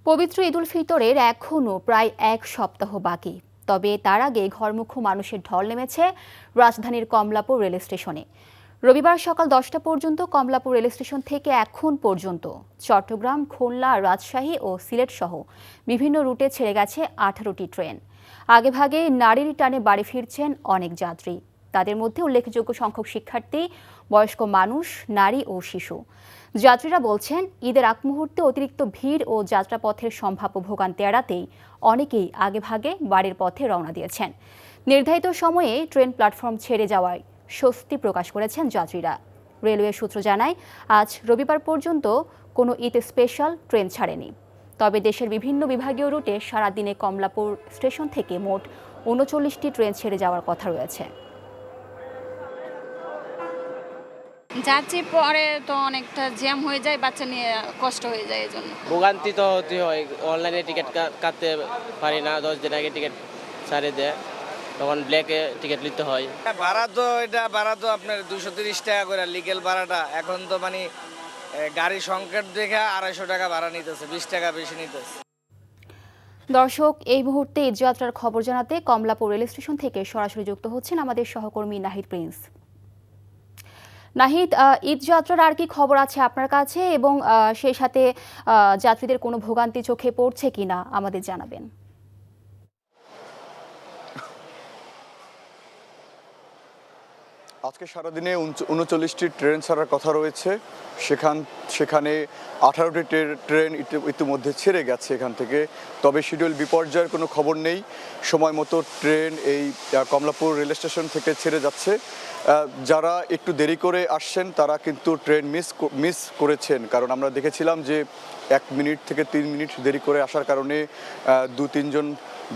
পবিত্র ঈদুল ফিতরের এখনও প্রায় এক সপ্তাহ বাকি। তবে তার আগে ঘরমুখো মানুষের ঢল নেমেছে রাজধানীর কমলাপুর রেল স্টেশনে। রবিবার সকাল 10টা পর্যন্ত কমলাপুর রেল স্টেশন থেকে এখন পর্যন্ত চট্টগ্রাম, খুলনা, রাজশাহী ও সিলেট সহ বিভিন্ন রুটে ছেড়ে গেছে 18টি ট্রেন। আগেভাগে নারীর টানে বাড়ি ফিরছেন অনেক যাত্রী। তাদের মধ্যে উল্লেখযোগ্য সংখ্যক শিক্ষার্থী, বয়স্ক মানুষ, নারী ও শিশু। যাত্রীরা বলছেন, ঈদের আগ মুহূর্তে অতিরিক্ত ভিড় ও যাত্রাপথের সম্ভাব্য ভোগান্তি এড়াতেই অনেকেই আগেভাগে বাড়ির পথে রওনা দিয়েছেন। নির্ধারিত সময়ে ট্রেন প্ল্যাটফর্ম ছেড়ে যাওয়ায় স্বস্তি প্রকাশ করেছেন যাত্রীরা। রেলওয়ে সূত্র জানায়, আজ রবিবার পর্যন্ত কোনো ঈদ স্পেশাল ট্রেন ছাড়েনি। তবে দেশের বিভিন্ন বিভাগীয় রুটে সারাদিনে কমলাপুর স্টেশন থেকে মোট 39টি ট্রেন ছেড়ে যাওয়ার কথা রয়েছে। যাচ্ছি পরে তো অনেকটা জ্যাম হয়ে যায়, বাচ্চা নিয়ে কষ্ট হয়ে যায়। এই জন্য ভোগান্তি তো হতে হয়। অনলাইনে টিকিট কাটতে পারি না, 10 দিন আগে টিকিট ছাড়ে দেয়, তখন ব্ল্যাকে টিকিট নিতে হয়। ভাড়া তো আপনার 230 টাকা করে লিগেল ভাড়াটা। এখন তো মানে গাড়ি সংকট দেখে 250 টাকা ভাড়া নিতেছে, 20 টাকা বেশি নিতেছে। দর্শক, এই মুহূর্তে ঈদযাত্রার খবর জানাতে কমলাপুর রেল স্টেশন থেকে সরাসরি যুক্ত হচ্ছেন আমাদের সহকর্মী নাহিদ প্রিন্স। নাহিদ, ঈদযাত্রার আর কি খবর আছে আপনার কাছে, এবং সেই সাথে যাত্রীদের কোনো ভোগান্তি চোখে পড়ছে কিনা আমাদের জানাবেন। আজকে সারাদিনে 39টি ট্রেন ছাড়ার কথা রয়েছে। সেখানে 18টি ট্রেন ইতিমধ্যে ছেড়ে গেছে এখান থেকে। তবে শিডিউল বিপর্যয়ের কোনো খবর নেই। সময় মতো ট্রেন এই কমলাপুর রেল স্টেশন থেকে ছেড়ে যাচ্ছে। যারা একটু দেরি করে আসছেন তারা কিন্তু ট্রেন মিস করেছেন, কারণ আমরা দেখেছিলাম যে 1 মিনিট থেকে 3 মিনিট দেরি করে আসার কারণে 2-3 জন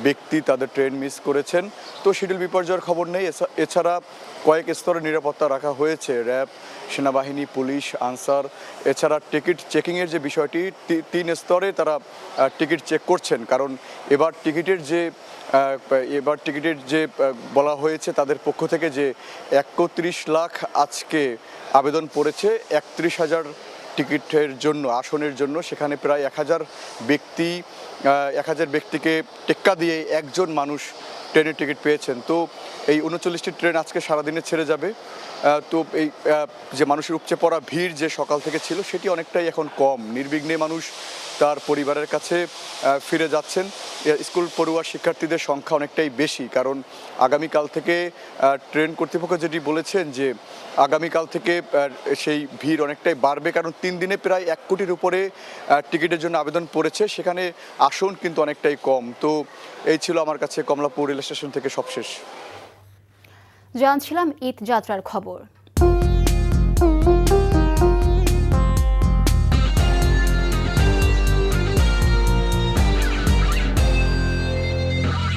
ব্যক্তি তাদের ট্রেন মিস করেছেন। তো শিডিউল বিপর্যয়ের খবর নেই। এছাড়া কয়েক স্তরে নিরাপত্তা রাখা হয়েছে, র্যাব, সেনাবাহিনী, পুলিশ, আনসার। এছাড়া টিকিট চেকিংয়ের যে বিষয়টি, 3 স্তরে তারা টিকিট চেক করছেন, কারণ এবার টিকিটের যে বলা হয়েছে তাদের পক্ষ থেকে যে 31 লাখ আজকে আবেদন পড়েছে 31,000 টিকিটের জন্য, আসনের জন্য। সেখানে প্রায় 1000 ব্যক্তিকে টেক্কা দিয়ে একজন মানুষ ট্রেনের টিকিট পেয়েছেন। তো এই 39টি ট্রেন আজকে সারাদিনে ছেড়ে যাবে। তো এই যে মানুষের উপচে পড়া ভিড় যে সকাল থেকে ছিল, সেটি অনেকটাই এখন কম। নির্বিঘ্নে মানুষ তার পরিবারের কাছে ফিরে যাচ্ছেন। স্কুল পড়ুয়া শিক্ষার্থীদের সংখ্যা অনেকটাই বেশি, কারণ আগামীকাল থেকে ট্রেন কর্তৃপক্ষ যেটি বলেছেন যে আগামীকাল থেকে সেই ভিড় অনেকটাই বাড়বে, কারণ 3 দিনে প্রায় 1 কোটির উপরে টিকিটের জন্য আবেদন পড়েছে। সেখানে আসন কিন্তু অনেকটাই কম। তো এই ছিল আমার কাছে কমলাপুর রেল স্টেশন থেকে সবশেষ। জানছিলাম ঈদ যাত্রার খবর।